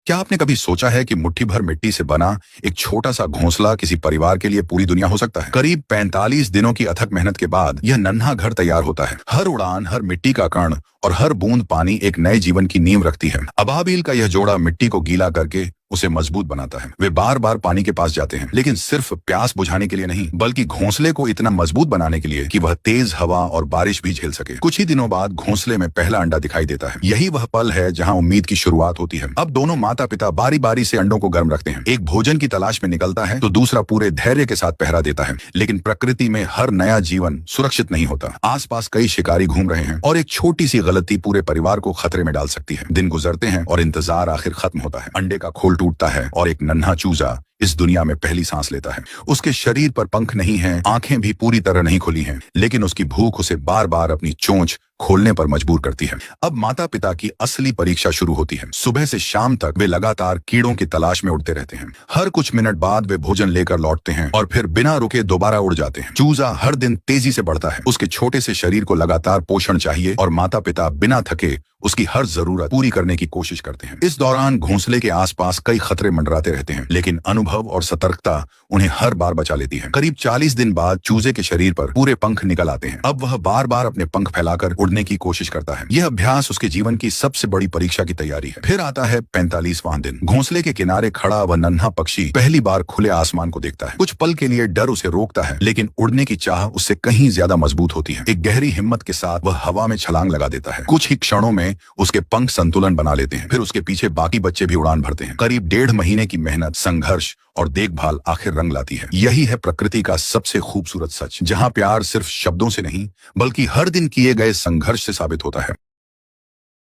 क्या आपने कभी सोचा है कि मुट्ठी भर मिट्टी से बना एक छोटा सा घोंसला किसी परिवार के लिए पूरी दुनिया हो सकता है? करीब 45 दिनों की अथक मेहनत के बाद यह नन्हा घर तैयार होता है। हर उड़ान, हर मिट्टी का कण और हर बूंद पानी एक नए जीवन की नींव रखती है। अबाबिल का यह जोड़ा मिट्टी को गीला करके उसे मजबूत बनाता है। वे बार बार पानी के पास जाते हैं, लेकिन सिर्फ प्यास बुझाने के लिए नहीं, बल्कि घोंसले को इतना मजबूत बनाने के लिए कि वह तेज हवा और बारिश भी झेल सके। कुछ ही दिनों बाद घोंसले में पहला अंडा दिखाई देता है। यही वह पल है जहां उम्मीद की शुरुआत होती है। अब दोनों माता पिता बारी बारी से अंडों को गर्म रखते हैं। एक भोजन की तलाश में निकलता है तो दूसरा पूरे धैर्य के साथ पहरा देता है। लेकिन प्रकृति में हर नया जीवन सुरक्षित नहीं होता। आसपास कई शिकारी घूम रहे हैं और एक छोटी सी गलती पूरे परिवार को खतरे में डाल सकती है। दिन गुजरते हैं और इंतजार आखिर खत्म होता है। अंडे का खोल टूटता है और एक नन्हा चूजा इस दुनिया में पहली सांस लेता है। उसके शरीर पर पंख नहीं है, आंखें भी पूरी तरह नहीं खुली हैं, लेकिन उसकी भूख उसे बार बार अपनी चोंच खोलने पर मजबूर करती है। अब माता पिता की असली परीक्षा शुरू होती है। सुबह से शाम तक वे लगातार कीड़ों की तलाश में उड़ते रहते हैं। हर कुछ मिनट बाद वे भोजन लेकर लौटते हैं और फिर बिना रुके दोबारा उड़ जाते हैं। चूजा हर दिन तेजी से बढ़ता है। उसके छोटे से शरीर को लगातार पोषण चाहिए और माता पिता बिना थके उसकी हर जरूरत पूरी करने की कोशिश करते हैं। इस दौरान घोंसले के आसपास कई खतरे मंडराते रहते हैं, लेकिन अनुभव और सतर्कता उन्हें हर बार बचा लेती है। करीब 40 दिन बाद चूजे के शरीर पर पूरे पंख निकल आते हैं। अब वह बार बार अपने पंख फैलाकर उड़ने की कोशिश करता है। यह अभ्यास उसके जीवन की सबसे बड़ी परीक्षा की तैयारी है। फिर आता है 45वां दिन। घोंसले के किनारे खड़ा वह नन्हा पक्षी पहली बार खुले आसमान को देखता है। कुछ पल के लिए डर उसे रोकता है, लेकिन उड़ने की चाह उससे कहीं ज्यादा मजबूत होती है। एक गहरी हिम्मत के साथ वह हवा में छलांग लगा देता है। कुछ ही क्षणों में उसके पंख संतुलन बना लेते हैं। फिर उसके पीछे बाकी बच्चे भी उड़ान भरते हैं। करीब 1.5 महीने की मेहनत, संघर्ष और देखभाल आखिर रंग लाती है। यही है प्रकृति का सबसे खूबसूरत सच, जहां प्यार सिर्फ शब्दों से नहीं, बल्कि हर दिन किए गए संघर्ष से साबित होता है।